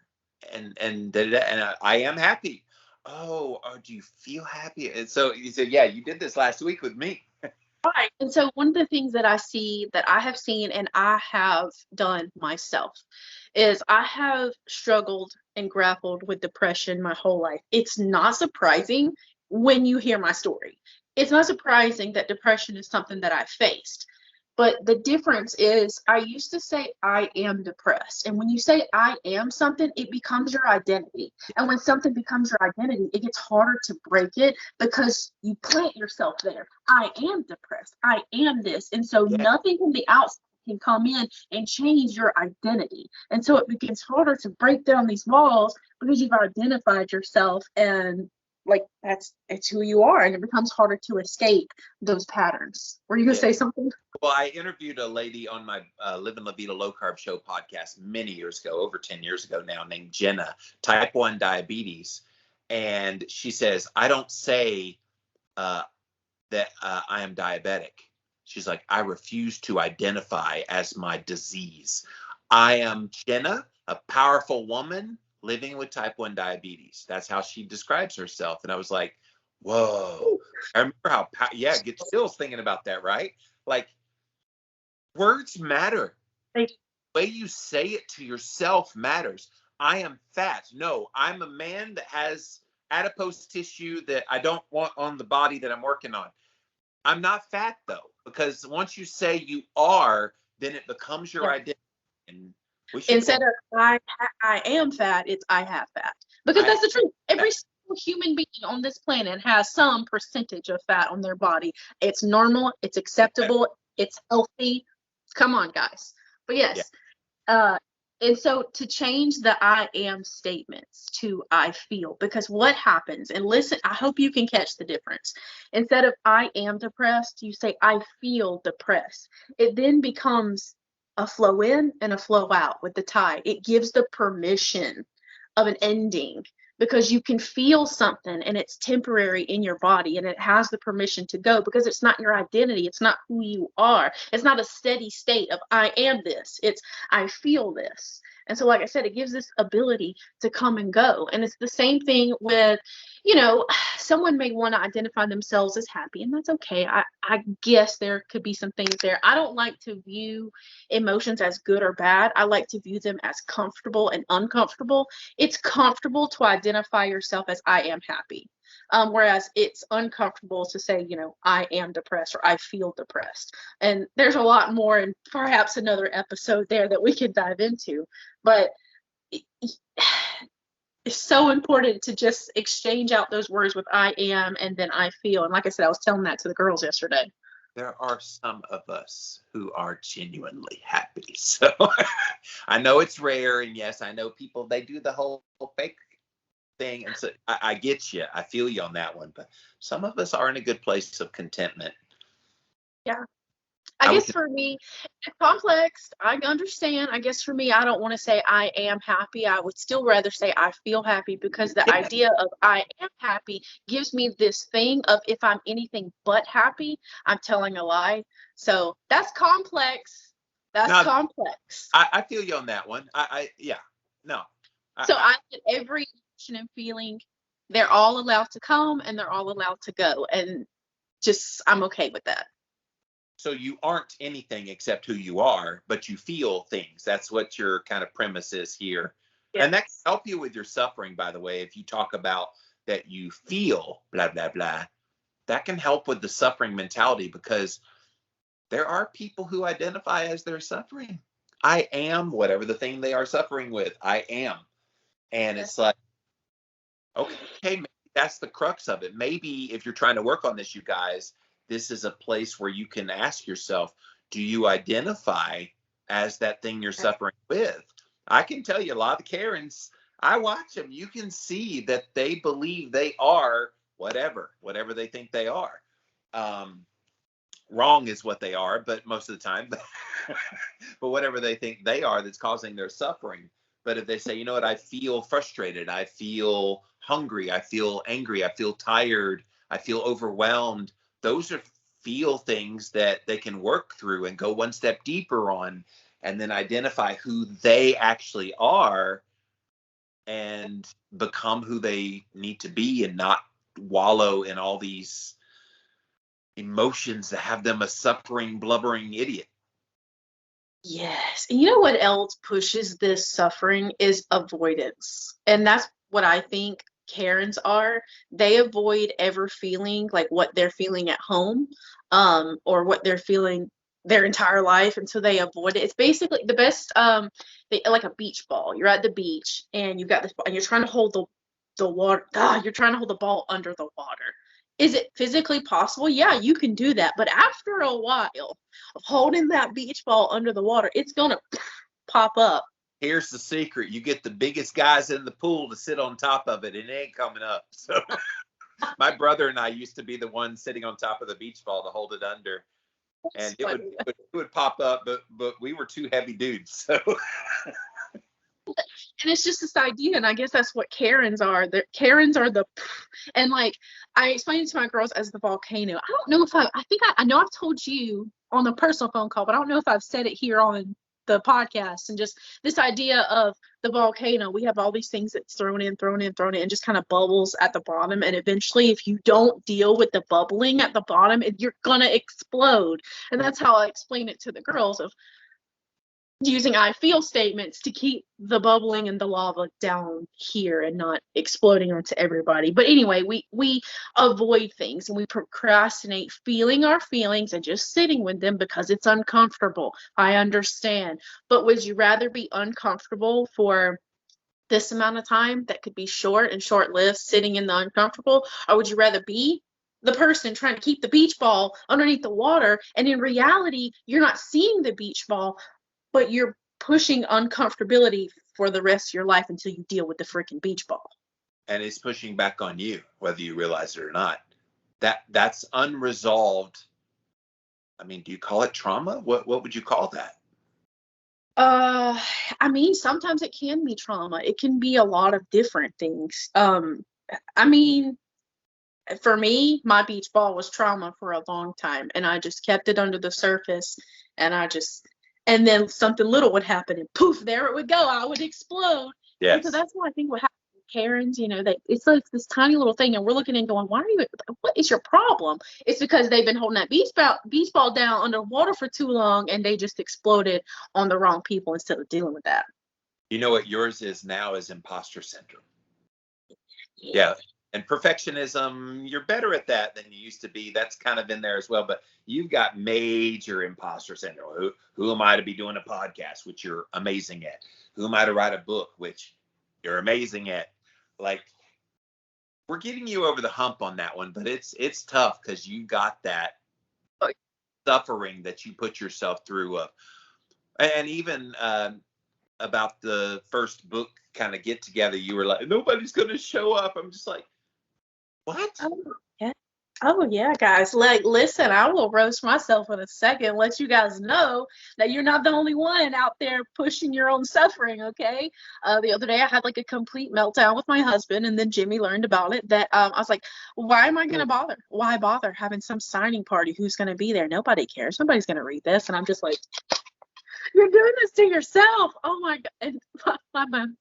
And I am happy. Oh, do you feel happy? And so you said, yeah, you did this last week with me. right. And so one of the things that I have seen and I have done myself is I have struggled and grappled with depression my whole life. It's not surprising when you hear my story. It's not surprising that depression is something that I faced. But the difference is I used to say I am depressed. And when you say I am something, it becomes your identity. And when something becomes your identity, it gets harder to break it because you plant yourself there. I am depressed. I am this. And so nothing from the outside can come in and change your identity. And so it becomes harder to break down these walls because you've identified yourself and like it's who you are, and it becomes harder to escape those patterns. Were you gonna say something? Well, I interviewed a lady on my Living La Vida Low Carb Show podcast many years ago, over 10 years ago now, named Jenna, type 1 diabetes. And she says, I don't say that I am diabetic. She's like, I refuse to identify as my disease. I am Jenna, a powerful woman living with type 1 diabetes. That's how she describes herself. And I was like, whoa. I remember how, get chills thinking about that, right? Like, words matter. The way you say it to yourself matters. I am fat. No, I'm a man that has adipose tissue that I don't want on the body that I'm working on. I'm not fat, though, because once you say you are, then it becomes your identity. And instead of I am fat, it's I have fat. Because that's the truth. Every single human being on this planet has some percentage of fat on their body. It's normal. It's acceptable. It's healthy. Come on, guys. But yes. And so to change the I am statements to I feel, because what happens, and listen, I hope you can catch the difference. Instead of I am depressed, you say I feel depressed. It then becomes a flow in and a flow out with the tide. It gives the permission of an ending because you can feel something and it's temporary in your body and it has the permission to go because it's not your identity. It's not who you are. It's not a steady state of I am this. It's I feel this. And so, like I said, it gives this ability to come and go. And it's the same thing with, someone may want to identify themselves as happy, and that's okay. I guess there could be some things there. I don't like to view emotions as good or bad. I like to view them as comfortable and uncomfortable. It's comfortable to identify yourself as I am happy. Whereas it's uncomfortable to say, I am depressed or I feel depressed. And there's a lot more and perhaps another episode there that we could dive into. But it's so important to just exchange out those words with I am and then I feel. And like I said, I was telling that to the girls yesterday. There are some of us who are genuinely happy. So I know it's rare. And yes, I know people, they do the whole fake thing. And so I get you. I feel you on that one. But some of us are in a good place of contentment. Yeah. I guess for me, it's complex. I understand. I guess for me, I don't want to say I am happy. I would still rather say I feel happy because the idea of I am happy gives me this thing of if I'm anything but happy, I'm telling a lie. So that's complex. Complex. I feel you on that one. No. Every emotion and feeling, they're all allowed to come and they're all allowed to go. And just, I'm okay with that. So you aren't anything except who you are, but you feel things. That's what your kind of premise is here. Yeah. And that can help you with your suffering, by the way. If you talk about that you feel blah, blah, blah, that can help with the suffering mentality because there are people who identify as they're suffering. I am whatever the thing they are suffering with. I am. And it's like, okay, maybe that's the crux of it. Maybe if you're trying to work on this, you guys, this is a place where you can ask yourself, do you identify as that thing you're suffering with? I can tell you a lot of the Karens, I watch them. You can see that they believe they are whatever they think they are. Wrong is what they are, but most of the time, but whatever they think they are that's causing their suffering. But if they say, you know what, I feel frustrated, I feel hungry, I feel angry, I feel tired, I feel overwhelmed, those are feel things that they can work through and go one step deeper on and then identify who they actually are and become who they need to be and not wallow in all these emotions that have them a suffering, blubbering idiot. Yes. And you know what else pushes this suffering is avoidance. And that's what I think Karens are. They avoid ever feeling like what they're feeling at home, or what they're feeling their entire life. And so they avoid it. It's basically the best, like a beach ball. You're at the beach and you've got this, and you're trying to hold the water. You're trying to hold the ball under the water. Is it physically possible? Yeah, you can do that. But after a while of holding that beach ball under the water, it's going to pop up. Here's the secret. You get the biggest guys in the pool to sit on top of it, and it ain't coming up. So my brother and I used to be the ones sitting on top of the beach ball to hold it under. And it would pop up, but we were two heavy dudes. So and it's just this idea, and I guess that's what Karens are. Karens are and like I explained it to my girls as the volcano. I don't know if I know I've told you on the personal phone call, but I don't know if I've said it here on the podcast. And just this idea of the volcano, we have all these things that's thrown in, and just kind of bubbles at the bottom. And eventually, if you don't deal with the bubbling at the bottom, you're gonna explode. And that's how I explain it to the girls of using I feel statements to keep the bubbling and the lava down here and not exploding onto everybody. But anyway, we avoid things and we procrastinate feeling our feelings and just sitting with them because it's uncomfortable. I understand. But would you rather be uncomfortable for this amount of time that could be short and short-lived, sitting in the uncomfortable? Or would you rather be the person trying to keep the beach ball underneath the water, and in reality, you're not seeing the beach ball, but you're pushing uncomfortability for the rest of your life until you deal with the freaking beach ball? And it's pushing back on you, whether you realize it or not. That's unresolved. I mean, do you call it trauma? What would you call that? Uh, I mean, sometimes it can be trauma. It can be a lot of different things. I mean, for me, my beach ball was trauma for a long time, and I just kept it under the surface, and and then something little would happen, and poof, there it would go. I would explode. And so Yes. that's what I think what happens with Karens, it's like this tiny little thing, and we're looking and going, what is your problem? It's because they've been holding that beach ball down underwater for too long, and they just exploded on the wrong people instead of dealing with that. You know what yours is now is imposter syndrome. Yeah. And perfectionism, you're better at that than you used to be. That's kind of in there as well. But you've got major imposter syndrome. Who am I to be doing a podcast, which you're amazing at? Who am I to write a book, which you're amazing at? Like, we're getting you over the hump on that one, but it's tough because you got that suffering that you put yourself through. And even about the first book kind of get together, you were like, nobody's going to show up. I'm just like, what? Oh yeah, guys. Like, listen, I will roast myself in a second, let you guys know that you're not the only one out there pushing your own suffering, okay? The other day I had like a complete meltdown with my husband, and then Jimmy learned about it that I was like, why am I gonna bother? Why bother having some signing party? Who's gonna be there? Nobody cares. Nobody's gonna read this. And I'm just like, you're doing this to yourself. Oh my God. And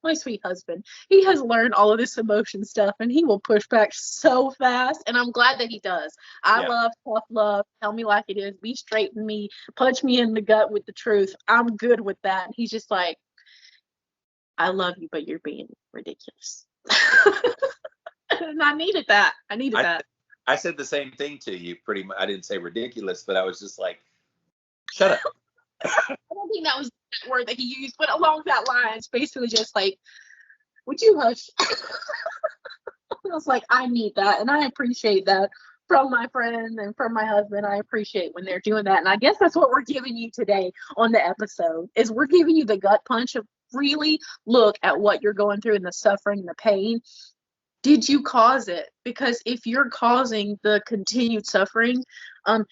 my sweet husband, he has learned all of this emotion stuff, and he will push back so fast. And I'm glad that he does. I love tough love. Tell me like it is. Be straight with me. Punch me in the gut with the truth. I'm good with that. And he's just like, I love you, but you're being ridiculous. And I needed that. I said the same thing to you pretty much. I didn't say ridiculous, but I was just like, shut up. I don't think that was the word that he used, but along that line, it's basically just like, would you hush? I was like, I need that, and I appreciate that from my friend and from my husband. I appreciate when they're doing that, and I guess that's what we're giving you today on the episode, is we're giving you the gut punch of really look at what you're going through and the suffering and the pain. Did you cause it? Because if you're causing the continued suffering,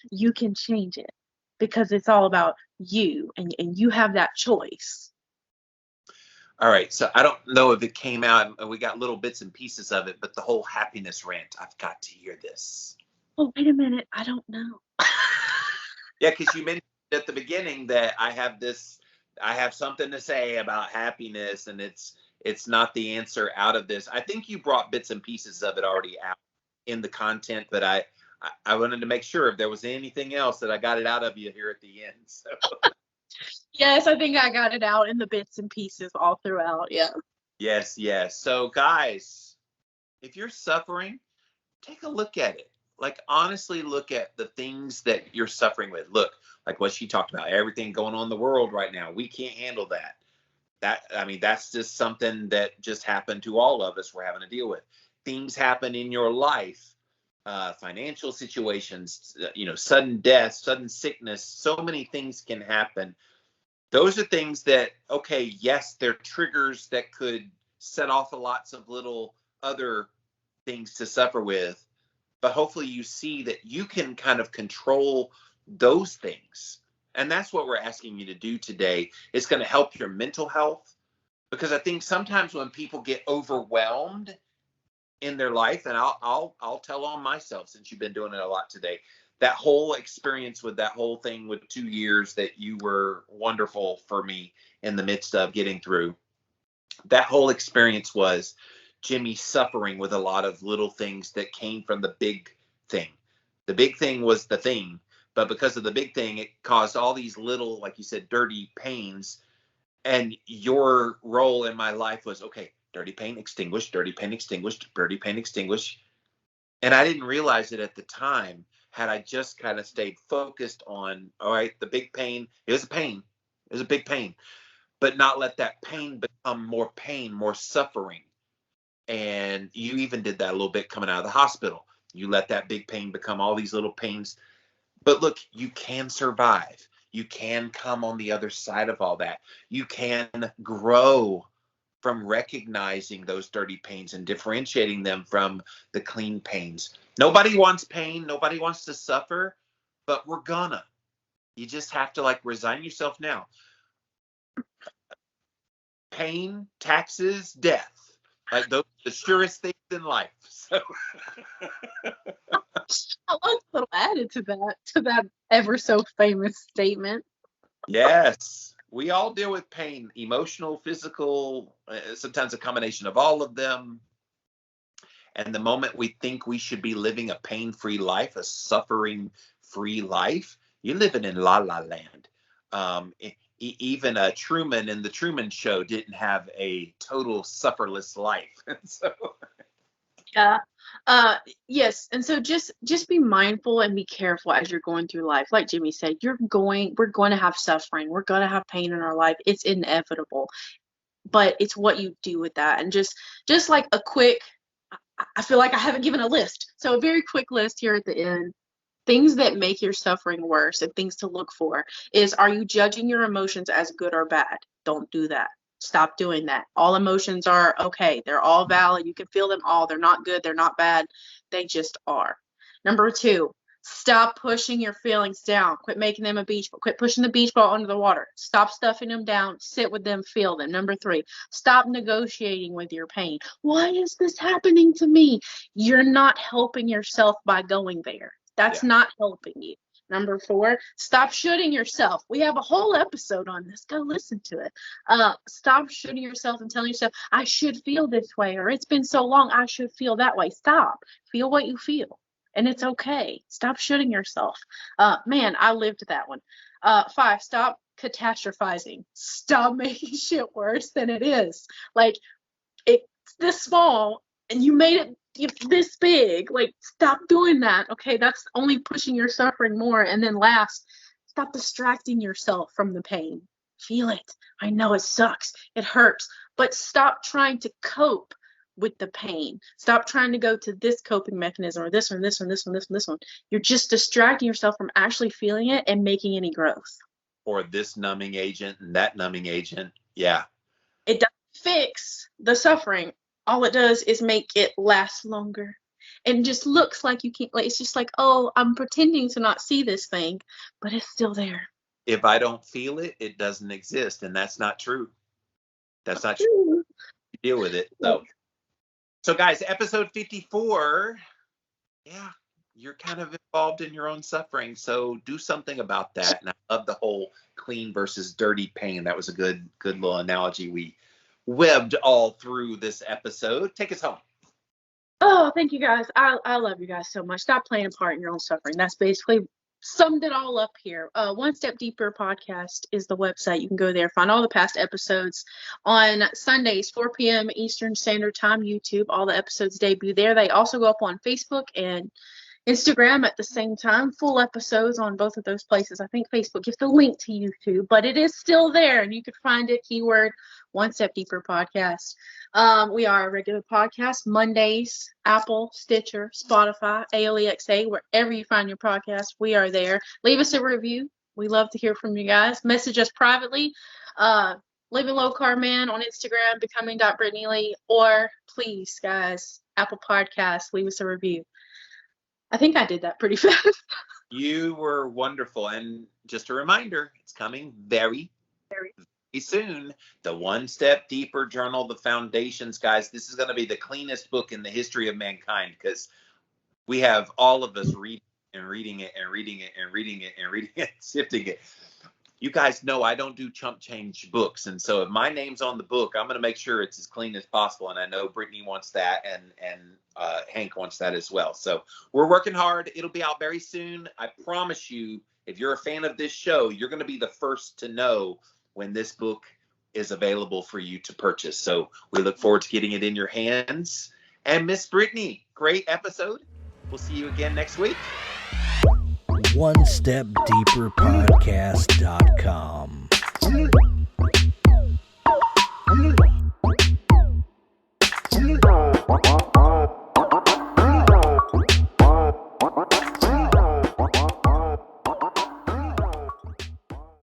you can change it, because it's all about you, and you have that choice. All right. So I don't know if it came out, and we got little bits and pieces of it, but the whole happiness rant, I've got to hear this. Oh, wait a minute. I don't know. Yeah, because you mentioned at the beginning that I have something to say about happiness, and it's not the answer out of this. I think you brought bits and pieces of it already out in the content, but I wanted to make sure if there was anything else that I got it out of you here at the end. So. Yes, I think I got it out in the bits and pieces all throughout. Yeah. Yes. So guys, if you're suffering, take a look at it. Like, honestly, look at the things that you're suffering with. Look, like what she talked about, everything going on in the world right now. We can't handle that. That's just something that just happened to all of us. We're having to deal with. Things happen in your life, financial situations, sudden death, sudden sickness. So many things can happen. Those are things that, okay, yes, they're triggers that could set off lots of little other things to suffer with. But hopefully you see that you can kind of control those things. And that's what we're asking you to do today. It's going to help your mental health, because I think sometimes when people get overwhelmed in their life, and I'll tell on myself, since you've been doing it a lot today, that whole experience with that whole thing with 2 years that you were wonderful for me in the midst of getting through, that whole experience was Jimmy suffering with a lot of little things that came from the big thing. The big thing was the thing, but because of the big thing, it caused all these little, like you said, dirty pains. And your role in my life was, okay, dirty pain extinguished, dirty pain extinguished, dirty pain extinguished. And I didn't realize it at the time. Had I just kind of stayed focused on, all right, the big pain, it was a pain. It was a big pain, but not let that pain become more pain, more suffering. And you even did that a little bit coming out of the hospital. You let that big pain become all these little pains. But look, you can survive. You can come on the other side of all that. You can grow from recognizing those dirty pains and differentiating them from the clean pains. Nobody wants pain. Nobody wants to suffer, but we're gonna. You just have to resign yourself now. pain, taxes, death. Like those are the surest things in life. So I like a little added to that ever so famous statement. yes, we all deal with pain, emotional, physical, sometimes a combination of all of them. And the moment we think we should be living a pain-free life, a suffering-free life, you're living in la la land. Even Truman in the Truman Show didn't have a total sufferless life. So Yeah. Yes. And so just be mindful and be careful as you're going through life. Like Jimmy said, we're going to have suffering. We're going to have pain in our life. It's inevitable. But it's what you do with that. And just like a quick, I feel like I haven't given a list. So a very quick list here at the end. Things that make your suffering worse and things to look for is, are you judging your emotions as good or bad? Don't do that. Stop doing that. All emotions are okay. They're all valid. You can feel them all. They're not good. They're not bad. They just are. Number 2, stop pushing your feelings down. Quit making them a beach ball. Quit pushing the beach ball under the water. Stop stuffing them down. Sit with them. Feel them. Number 3, stop negotiating with your pain. Why is this happening to me? You're not helping yourself by going there. That's not helping you. Number 4, stop shooting yourself. We have a whole episode on this. Go listen to it. Stop shooting yourself and telling yourself, I should feel this way, or it's been so long, I should feel that way. Stop. Feel what you feel. And it's okay. Stop shooting yourself. Man, I lived that one. 5, stop catastrophizing. Stop making shit worse than it is. Like, it's this small, and you made it this big. Like, stop doing that. Okay, that's only pushing your suffering more. And then last, stop distracting yourself from the pain. Feel it. I know it sucks, it hurts, but stop trying to cope with the pain. Stop trying to go to this coping mechanism or this one, this one, this one, this one, this one. You're just distracting yourself from actually feeling it and making any growth. Or this numbing agent and that numbing agent. Yeah. It doesn't fix the suffering. All it does is make it last longer. And just looks like you can't, like, it's just like, oh, I'm pretending to not see this thing, but it's still there. If I don't feel it, it doesn't exist. And that's not true. That's not true. You deal with it. So guys, episode 54. Yeah, you're kind of involved in your own suffering. So do something about that. And I love the whole clean versus dirty pain. That was a good little analogy we webbed all through this episode. Take us home. Oh, thank you guys. I love you guys so much. Stop playing a part in your own suffering. That's basically summed it all up here. One Step Deeper podcast is the website. You can go there, find all the past episodes on Sundays, 4 p.m. Eastern Standard Time, YouTube. All the episodes debut there. They also go up on Facebook and Instagram at the same time. Full episodes on both of those places. I think Facebook gives the link to YouTube, but it is still there, and you can find it. Keyword One Step Deeper podcast. We are a regular podcast Mondays, Apple, Stitcher, Spotify, ALEXA, wherever you find your podcast. We are there. Leave us a review. We love to hear from you guys. Message us privately. Living Low Carb Man on Instagram, becoming.brittanylee, or please, guys, Apple Podcasts, leave us a review. I think I did that pretty fast. You were wonderful. And just a reminder, it's coming very soon. The One Step Deeper Journal, the Foundations, guys. This is going to be the cleanest book in the history of mankind, because we have all of us reading it, sifting it. You guys know I don't do chump change books. And so if my name's on the book, I'm going to make sure it's as clean as possible. And I know Brittany wants that, and Hank wants that as well. So we're working hard. It'll be out very soon. I promise you, if you're a fan of this show, you're going to be the first to know when this book is available for you to purchase. So we look forward to getting it in your hands. And Miss Brittany, great episode. We'll see you again next week. OneStepDeeperPodcast.com